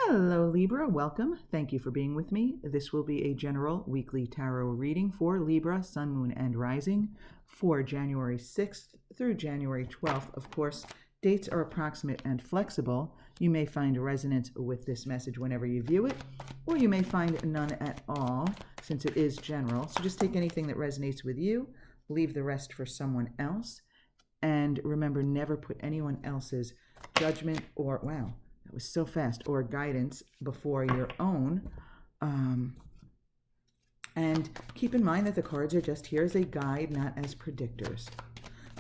Hello, Libra. Welcome. Thank you for being with me. This will be a general weekly tarot reading for Libra, Sun, Moon, and Rising for January 6th through January 12th. Of course, dates are approximate and flexible. You may find resonance with this message whenever you view it, or you may find none at all since it is general. So just take anything that resonates with you, leave the rest for someone else, and remember, never put anyone else's judgment or, wow, that was so fast, or guidance before your own. And keep in mind that the cards are just here as a guide, not as predictors.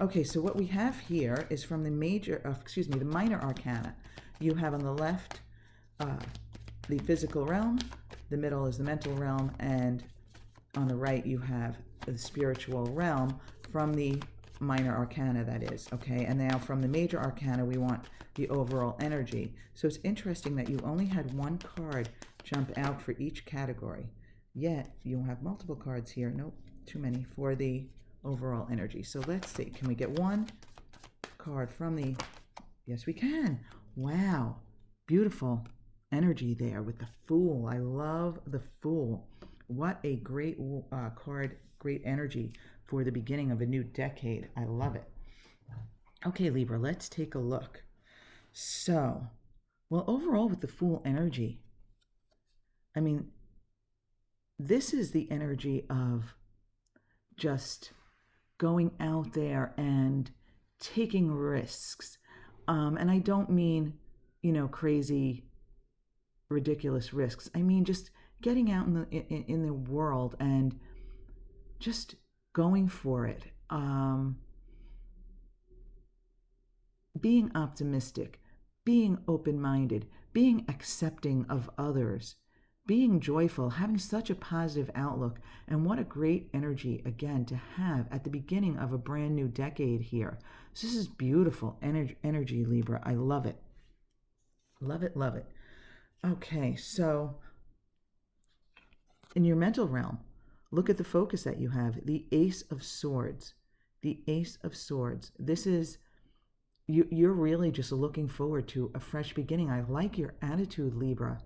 Okay, so what we have here is from the minor arcana. You have on the left the physical realm, the middle is the mental realm, and on the right you have the spiritual realm from the minor arcana, that is, okay? And now from the major arcana, we want the overall energy. So it's interesting that you only had one card jump out for each category, yet you have multiple cards here, nope, too many, for the overall energy. So let's see, can we get one card from the, yes we can, wow, beautiful energy there with the Fool. I love the Fool. What a great card, great energy for the beginning of a new decade. I love it. Okay, Libra, let's take a look. So, well, overall with the Fool energy, I mean, this is the energy of just going out there and taking risks. And I don't mean, crazy, ridiculous risks. I mean, just getting out in the world and just going for it. Being optimistic, being open-minded, being accepting of others, being joyful, having such a positive outlook. And what a great energy, again, to have at the beginning of a brand new decade here. So this is beautiful energy, Libra. I love it. Love it, love it. Okay, so in your mental realm, look at the focus that you have, the Ace of Swords. The Ace of Swords. This is, you're really just looking forward to a fresh beginning. I like your attitude, Libra.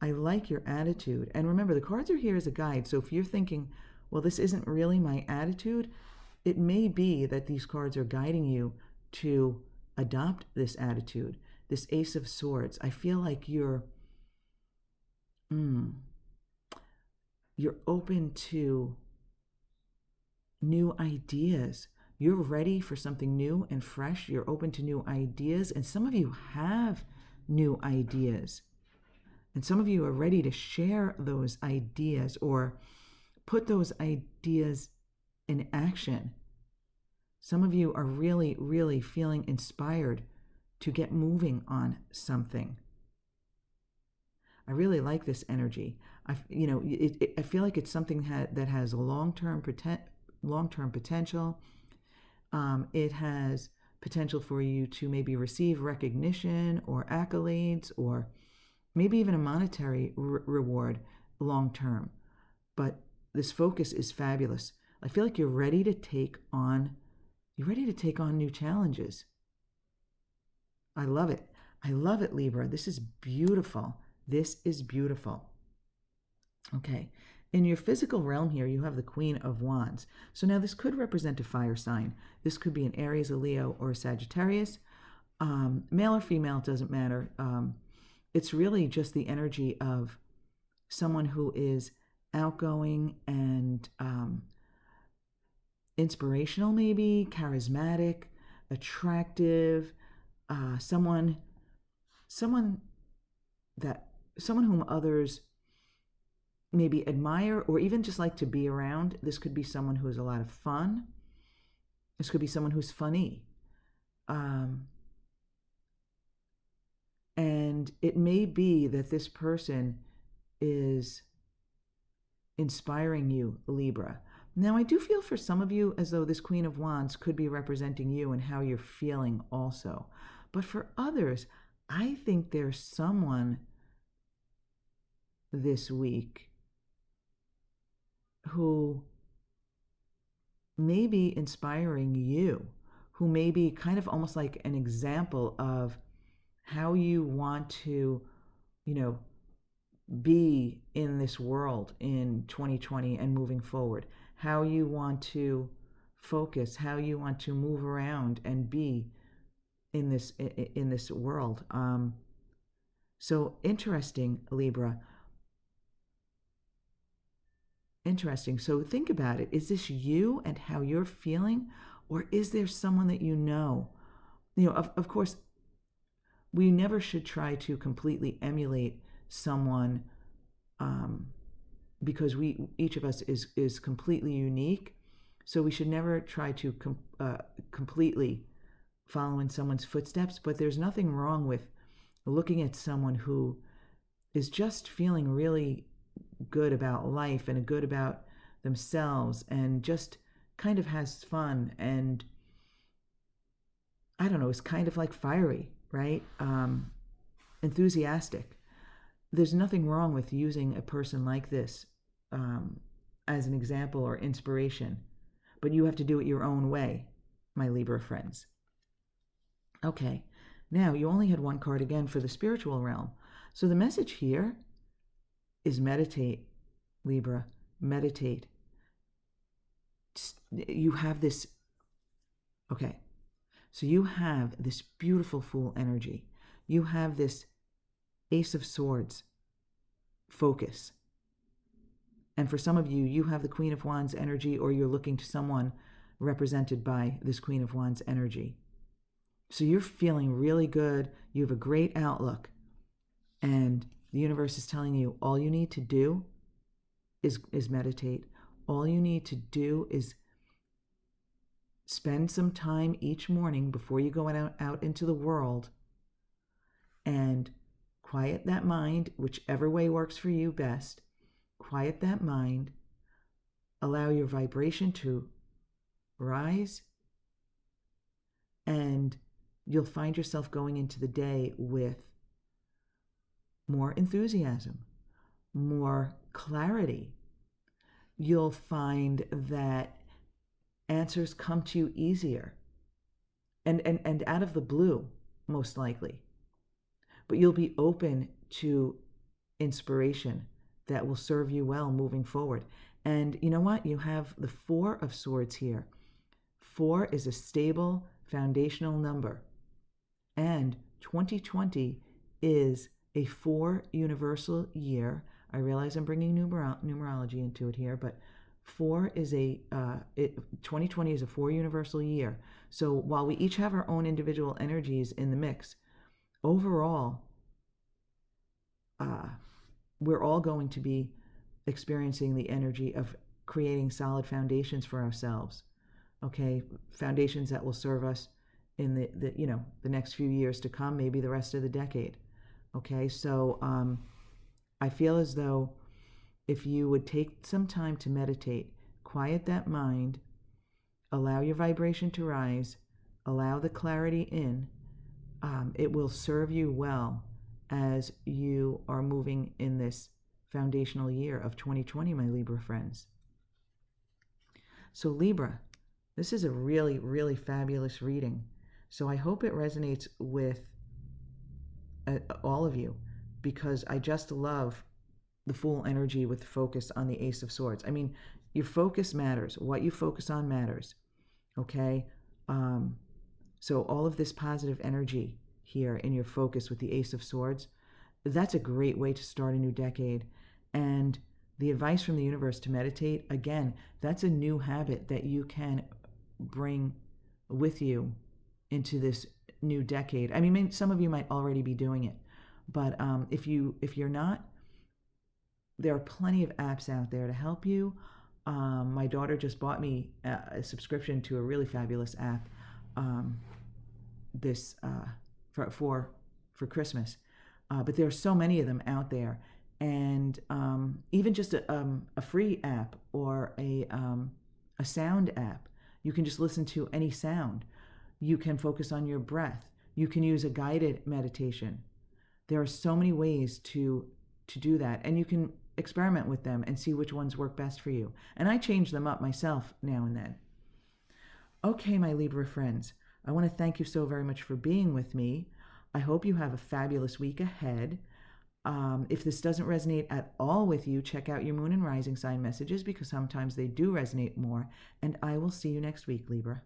I like your attitude. And remember, the cards are here as a guide. So if you're thinking, well, this isn't really my attitude, it may be that these cards are guiding you to adopt this attitude, this Ace of Swords. I feel like you're open to new ideas. You're ready for something new and fresh. You're open to new ideas. And some of you have new ideas. And some of you are ready to share those ideas or put those ideas in action. Some of you are really, really feeling inspired to get moving on something. I really like this energy. I feel like it's something that has a long-term potential. It has potential for you to maybe receive recognition or accolades or maybe even a monetary reward long-term. But this focus is fabulous. I feel like you're ready to take on new challenges. I love it. I love it, Libra. This is beautiful. This is beautiful. Okay, in your physical realm here, you have the Queen of Wands. So now this could represent a fire sign. This could be an Aries, a Leo, or a Sagittarius. Male or female, doesn't matter. It's really just the energy of someone who is outgoing and inspirational, maybe, charismatic, attractive, someone whom others maybe admire or even just like to be around. This could be someone who has a lot of fun. This could be someone who's funny. And it may be that this person is inspiring you, Libra. Now, I do feel for some of you as though this Queen of Wands could be representing you and how you're feeling also. But for others, I think there's someone this week who may be inspiring you, who may be kind of almost like an example of how you want to, you know, be in this world in 2020 and moving forward, how you want to focus, how you want to move around and be in this world. So interesting, Libra. Interesting. So think about it. Is this you and how you're feeling, or is there someone that you know? Of course, we never should try to completely emulate someone, because each of us is completely unique. So we should never try to completely follow in someone's footsteps. But there's nothing wrong with looking at someone who is just feeling really good about life and good about themselves and just kind of has fun and, I don't know, is kind of like fiery, right? Enthusiastic. There's nothing wrong with using a person like this as an example or inspiration, but you have to do it your own way, my Libra friends. Okay, now you only had one card again for the spiritual realm. So the message here is meditate, Libra, meditate. You have this, okay, so you have this beautiful Fool energy. You have this Ace of Swords focus. And for some of you, you have the Queen of Wands energy, or you're looking to someone represented by this Queen of Wands energy. So you're feeling really good. You have a great outlook. And the universe is telling you all you need to do is meditate. All you need to do is spend some time each morning before you go out into the world and quiet that mind, whichever way works for you best. Quiet that mind. Allow your vibration to rise, and you'll find yourself going into the day with more enthusiasm, more clarity. You'll find that answers come to you easier and out of the blue, most likely. But you'll be open to inspiration that will serve you well moving forward. And you know what? You have the Four of Swords here. 4 is a stable foundational number. And 2020 is a 4 universal year. I realize I'm bringing numerology into it here, but 2020 is a 4 universal year. So while we each have our own individual energies in the mix, overall, we're all going to be experiencing the energy of creating solid foundations for ourselves. Okay, foundations that will serve us in the next few years to come, maybe the rest of the decade. Okay, so I feel as though if you would take some time to meditate, quiet that mind, allow your vibration to rise, allow the clarity in, it will serve you well as you are moving in this foundational year of 2020, my Libra friends. So Libra, this is a really, really fabulous reading. So I hope it resonates with all of you, because I just love the Fool energy with focus on the Ace of Swords. I mean, your focus matters. What you focus on matters. Okay? So all of this positive energy here in your focus with the Ace of Swords, that's a great way to start a new decade. And the advice from the universe to meditate, again, that's a new habit that you can bring with you into this new decade. I mean, some of you might already be doing it, but if you're not, there are plenty of apps out there to help you. My daughter just bought me a subscription to a really fabulous app for Christmas. But there are so many of them out there, and even just a free app or a sound app. You can just listen to any sound. You can focus on your breath. You can use a guided meditation. There are so many ways to do that, and you can experiment with them and see which ones work best for you. And I change them up myself now and then. Okay, my Libra friends, I want to thank you so very much for being with me. I hope you have a fabulous week ahead. If this doesn't resonate at all with you, check out your moon and rising sign messages because sometimes they do resonate more. And I will see you next week, Libra.